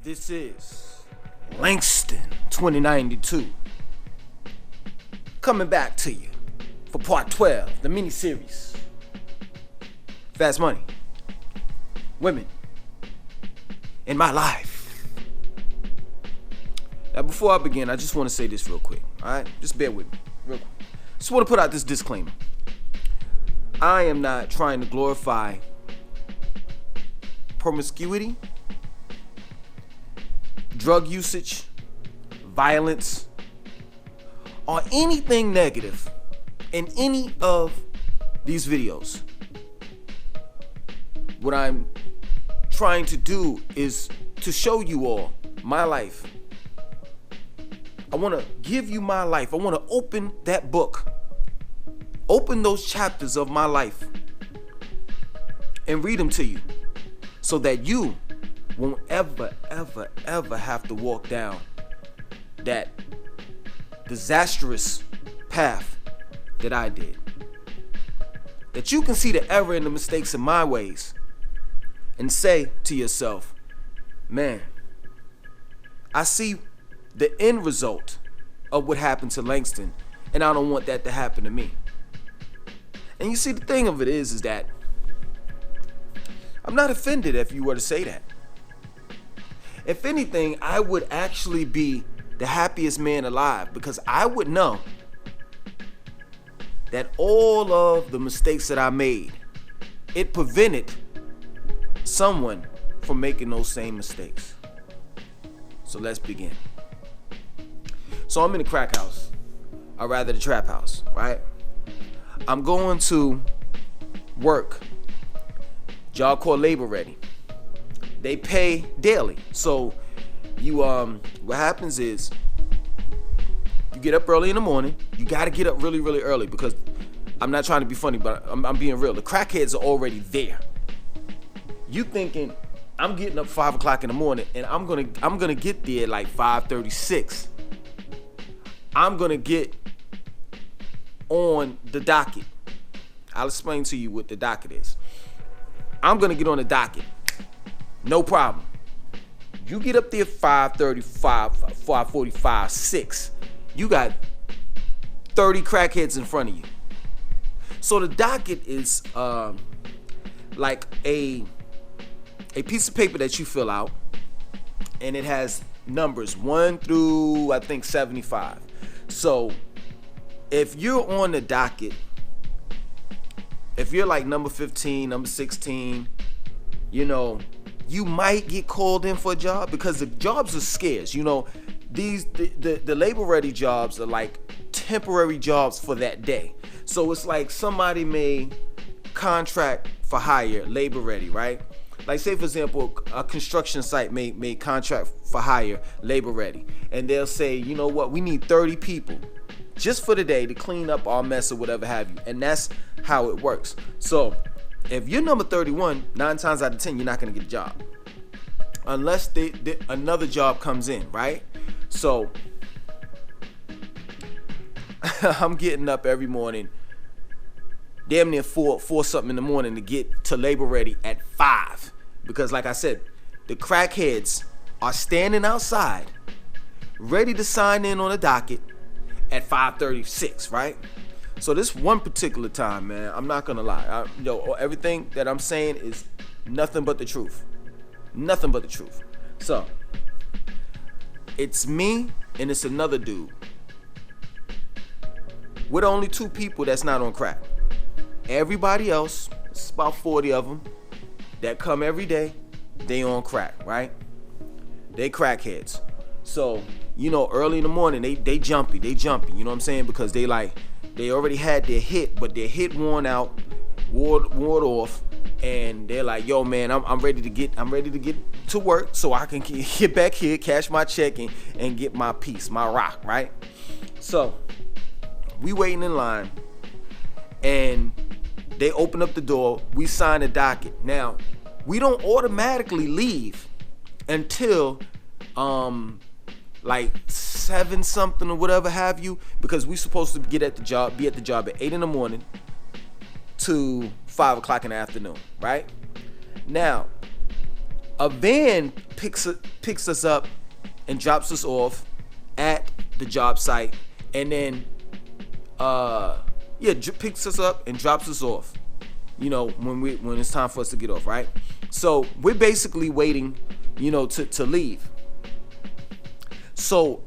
This is Langston 2092 coming back to you for part 12, the mini-series. Fast money, women in my life. Now before I begin, I just want to say this real quick, alright? Just bear with me, real quick. Just want to put out this disclaimer. I am not trying to glorify promiscuity, drug usage, violence, or anything negative in any of these videos. What I'm trying to do is to show you all my life. I want to give you my life. I want to open that book. Open those chapters of my life and read them to you so that you won't ever have to walk down that disastrous path that I did. That you can see the error and the mistakes in my ways and say to yourself, man, I see the end result of what happened to Langston, and I don't want that to happen to me. And you see, the thing of it is that I'm not offended if you were to say that. If anything, I would actually be the happiest man alive, because I would know that all of the mistakes that I made, it prevented someone from making those same mistakes. So let's begin. So I'm in the crack house, or rather the trap house, right? I'm going to work, job called Labor Ready. They pay daily. So you what happens is you get up early in the morning. You got to get up really early, because I'm not trying to be funny, but I'm being real. The crackheads are already there. You thinking I'm getting up 5 o'clock in the morning and I'm gonna get there like 5:36. I'm gonna get on the docket. I'll explain to you what the docket is. I'm gonna get on the docket. No problem. You get up there 5:35, 5:45, 6. You got 30 crackheads in front of you. So the docket is like a piece of paper that you fill out, and it has numbers 1 through I think 75. So if you're on the docket, if you're like number 15, number 16, you might get called in for a job, because the jobs are scarce. The labor ready jobs are like temporary jobs for that day. So it's like somebody may contract for hire labor ready, right? Like, say for example, a construction site may contract for hire labor ready, and they'll say, you know what, we need 30 people just for the day to clean up our mess or whatever have you. And that's how it works. So if you're number 31, 9 times out of 10, you're not going to get a job unless another job comes in, right? So I'm getting up every morning, damn near 4 something in the morning, to get to labor ready at 5, because like I said, the crackheads are standing outside ready to sign in on the docket at 5:36, right? So this one particular time, man, I'm not gonna lie, everything that I'm saying is nothing but the truth. Nothing but the truth. So it's me and it's another dude. We're the only 2 people that's not on crack. Everybody else, it's about 40 of them that come every day, they on crack, right? They crackheads. So, early in the morning, they jumpy, you know what I'm saying? Because they already had their hit, but their hit worn out, ward off, and they're like, yo man, I'm ready to get to work so I can get back here, cash my check, and get my piece, my rock, right? So we waiting in line, and they open up the door, we sign the docket. Now, we don't automatically leave until like 7 something or whatever have you, because we supposed to be at the job at 8 in the morning to 5 o'clock in the afternoon, right? Now, A van picks us up and drops us off at the job site, and then picks us up and drops us off. When it's time for us to get off, right? So we're basically waiting, to leave. So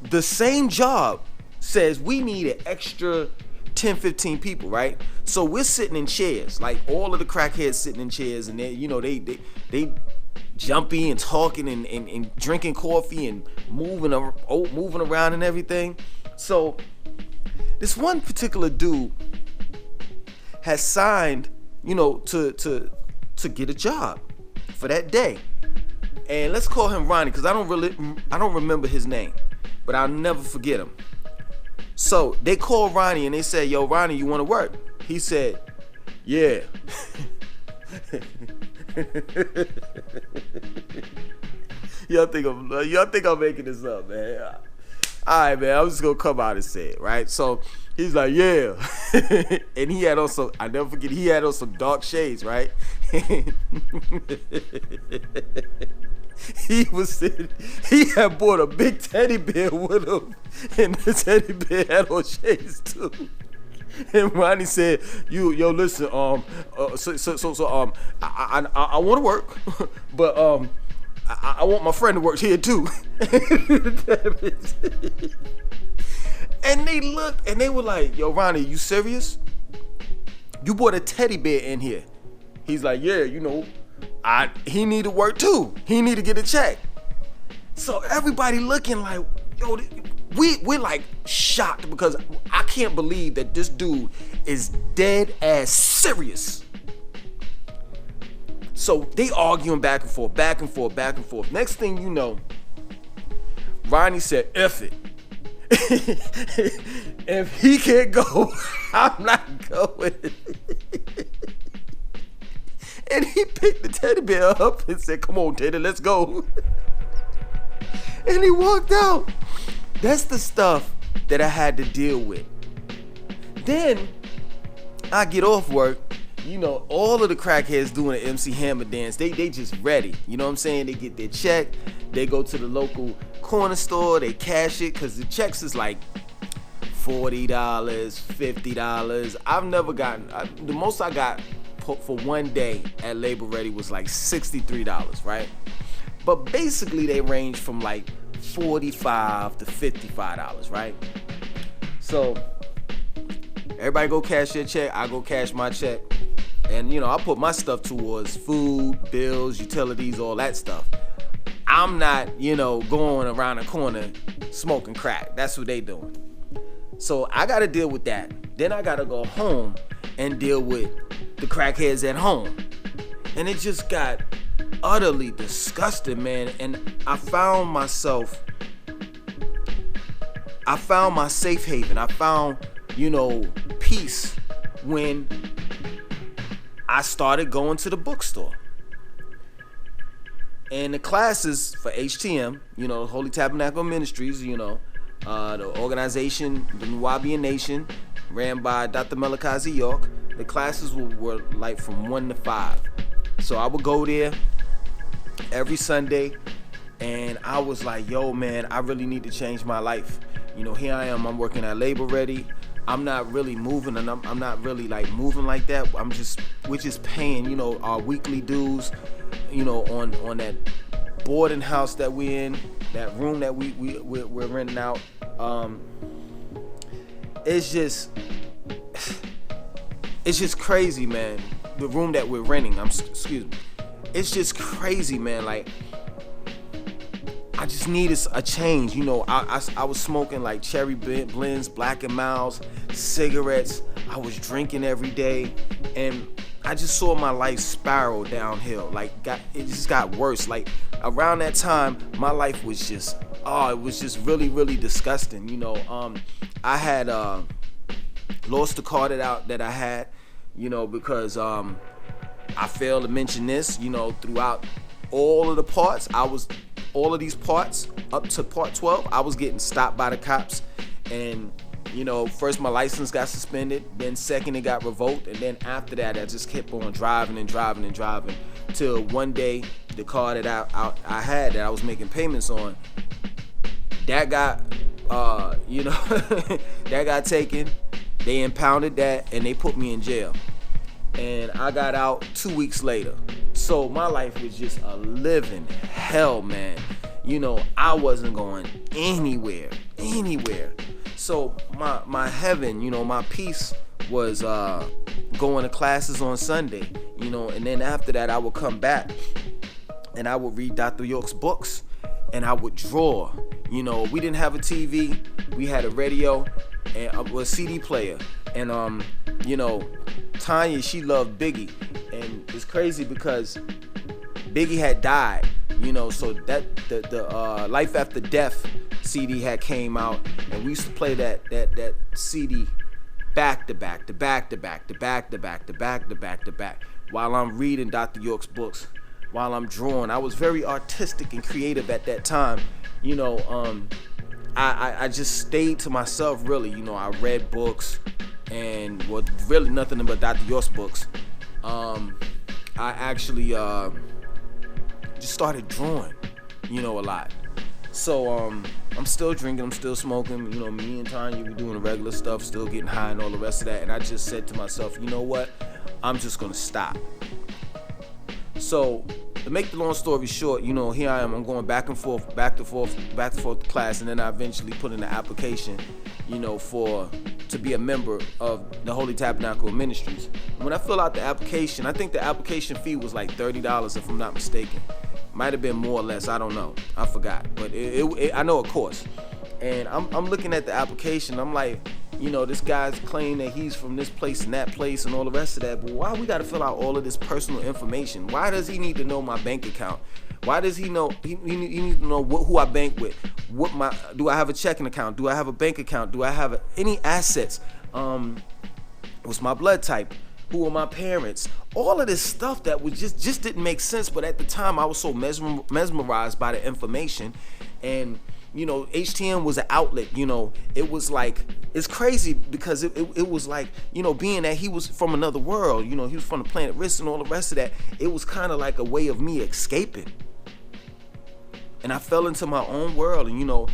the same job says we need an extra 10, 15 people, right? So we're sitting in chairs, like all of the crackheads sitting in chairs, and they jumpy and talking and drinking coffee and moving around and everything. So this one particular dude has signed, to get a job for that day. And let's call him Ronnie, because I don't remember his name, but I'll never forget him. So they called Ronnie and they said, "Yo, Ronnie, you want to work?" He said, "Yeah." Y'all think I'm making this up, man? All right, man. I'm just gonna come out and say it, right? So he's like, "Yeah," and he had on some. I never forget. He had on some dark shades, right? He had bought a big teddy bear with him, and the teddy bear had on shades too. And Ronnie said, "Yo, listen, I want to work, but I want my friend to work here too." And they looked and they were like, "Yo, Ronnie, you serious? You bought a teddy bear in here?" He's like, "Yeah, he need to work too. He need to get a check." So everybody looking like, yo, we're like shocked, because I can't believe that this dude is dead ass serious. So they arguing back and forth. Next thing you know, Ronnie said, "F it. If he can't go, I'm not going." And he picked the teddy bear up and said, "Come on, Teddy, let's go." And he walked out. That's the stuff that I had to deal with. Then I get off work. All of the crackheads doing the MC Hammer dance. They just ready. You know what I'm saying? They get their check. They go to the local corner store. They cash it, because the checks is like $40, $50. I've never gotten, the most I got for one day at Labor Ready was like $63, right? But basically they range from like $45 to $55, right? So everybody go cash their check, I go cash my check, and I put my stuff towards food, bills, utilities, all that stuff. I'm not, going around the corner smoking crack. That's what they doing. So I gotta deal with that. Then I gotta go home and deal with the crackheads at home. And it just got utterly disgusting, man. And I found my safe haven. I found, peace when I started going to the bookstore. And the classes for HTM, Holy Tabernacle Ministries, the organization, the Nubian Nation, ran by Dr. Malachi York. The classes were like from 1 to 5. So I would go there every Sunday, and I was like, yo, man, I really need to change my life. Here I am, I'm working at Labor Ready. I'm not really moving, and I'm not really like moving like that. We're just paying, our weekly dues, on that boarding house that we're in, that room that we're renting out. It's just crazy, man. The room that we're renting, excuse me. It's just crazy, man. Like, I just needed a change. I was smoking like cherry blends, Black and Milds, cigarettes. I was drinking every day, and I just saw my life spiral downhill. Like, it just got worse. Like, around that time, my life was just, it was just really, really disgusting. I had lost the car that I had, because I failed to mention this, throughout all of the parts. All of these parts up to part 12, I was getting stopped by the cops. And, first my license got suspended, then second it got revoked, and then after that I just kept on driving till one day the car that I had that I was making payments on, that got that got taken. They impounded that and they put me in jail. And I got out 2 weeks later. So my life was just a living hell, man. I wasn't going anywhere. So my heaven, my peace was going to classes on Sunday, and then after that I would come back and I would read Dr. York's books and I would draw. We didn't have a TV, we had a radio and a CD player. And Tanya, she loved Biggie, and it's crazy because Biggie had died, so that the Life After Death CD had came out, and we used to play that CD back to back while I'm reading Dr. York's books, while I'm drawing. I was very artistic and creative at that time. I just stayed to myself, really. I read books and really nothing but Dr. York's books. I actually just started drawing, a lot. So I'm still drinking, I'm still smoking. Me and Tanya, we doing the regular stuff, still getting high and all the rest of that. And I just said to myself, you know what? I'm just gonna stop. So to make the long story short, here I am. I'm going back to class, and then I eventually put in the application, to be a member of the Holy Tabernacle Ministries. When I fill out the application, I think the application fee was like $30, if I'm not mistaken. Might have been more or less. I don't know. I forgot, but I know a course. And I'm looking at the application. I'm like, this guy's claiming that he's from this place and that place and all the rest of that. But why we got to fill out all of this personal information? Why does he need to know my bank account? Why does he know? He needs to know who I bank with. Do I have a checking account? Do I have a bank account? Do I have any assets? What's my blood type? Who are my parents? All of this stuff that was just didn't make sense. But at the time, I was so mesmerized by the information, and HTM was an outlet. It was like, it's crazy because it was like, being that he was from another world, he was from the planet Risk and all the rest of that. It was kind of like a way of me escaping. And I fell into my own world, and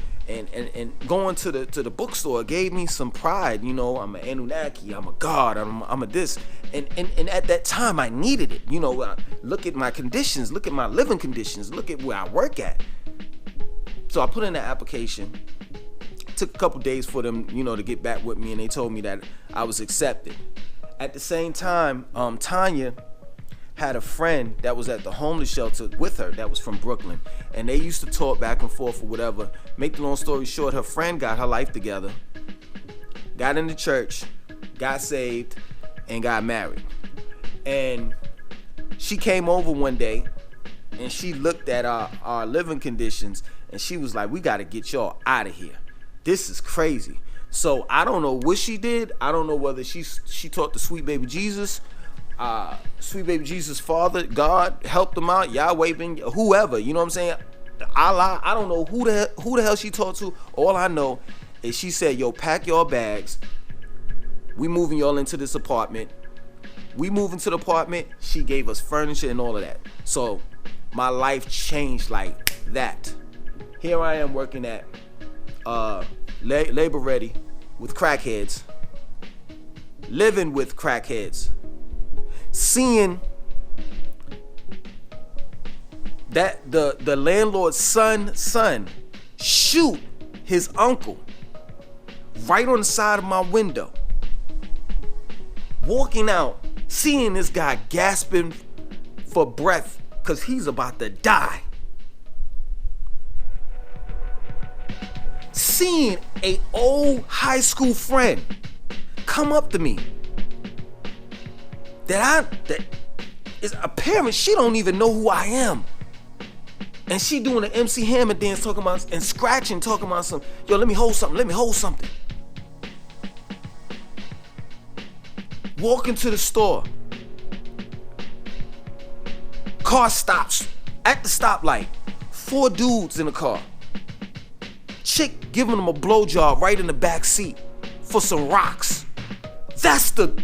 going to the bookstore gave me some pride. I'm an Anunnaki, I'm a god, I'm a this. And at that time I needed it. Look at my conditions, look at my living conditions, look at where I work at. So I put in the application. Took a couple days for them, to get back with me, and they told me that I was accepted. At the same time, Tanya had a friend that was at the homeless shelter with her that was from Brooklyn, and they used to talk back and forth or whatever. Make the long story short, her friend got her life together, got into church, got saved, and got married. And she came over one day and she looked at our living conditions, and she was like, we got to get y'all out of here. This is crazy. So I don't know what she did. I don't know whether she talked to Sweet Baby Jesus, Father, God helped them out, Yahweh, whoever, you know what I'm saying? Allah, I don't know who the hell she talked to. All I know is she said, yo, pack your bags. We moving y'all into this apartment. We moved into the apartment. She gave us furniture and all of that. So my life changed like that. Here I am working at Labor Ready with crackheads, living with crackheads, seeing that the landlord's son shoot his uncle right on the side of my window, walking out, seeing this guy gasping for breath because he's about to die. Seeing a old high school friend come up to me that is apparent she don't even know who I am, and she doing an MC Hammer dance, talking about and scratching, talking about some, yo, let me hold something. Walk into the store, car stops at the stoplight, 4 dudes in the car. Chick giving him a blowjob right in the back seat for some rocks. That's the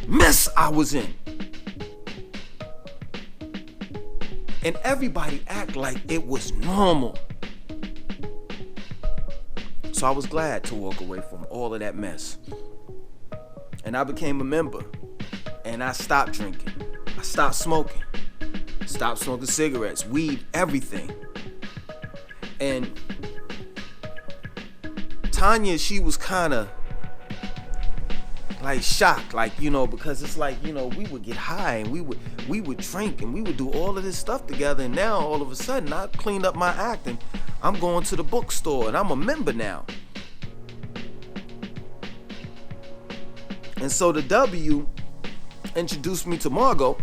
mess I was in. And everybody act like it was normal. So I was glad to walk away from all of that mess. And I became a member. And I stopped drinking. I stopped smoking. Stopped smoking cigarettes, weed, everything. And Tanya, she was kind of like shocked, like, because it's like, we would get high and we would drink and we would do all of this stuff together, and now all of a sudden I cleaned up my act and I'm going to the bookstore and I'm a member now. And so the W introduced me to Margot.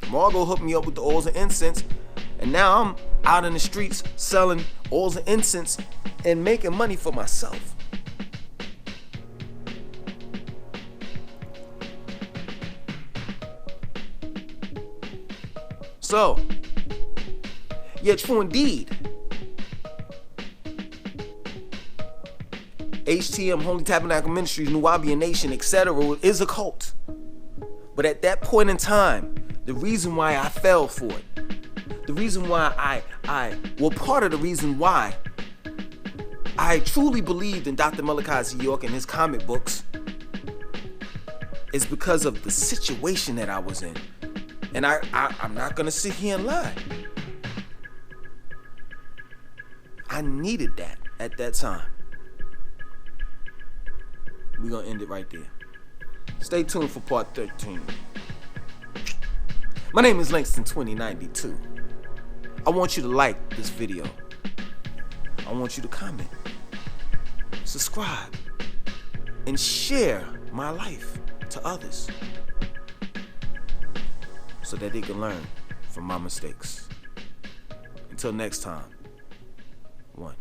Margot hooked me up with the oils and incense, and now I'm out in the streets selling oils and incense and making money for myself. So, yeah, true indeed. HTM, Holy Tabernacle Ministries, Nubian Nation, etc. is a cult. But at that point in time, the reason why I fell for it, the reason why part of the reason why I truly believed in Dr. Malachi Z. York and his comic books is because of the situation that I was in. And I'm not going to sit here and lie. I needed that at that time. We're going to end it right there. Stay tuned for part 13. My name is Langston 2092. I want you to like this video. I want you to comment, subscribe, and share my life to others so that they can learn from my mistakes. Until next time, 1.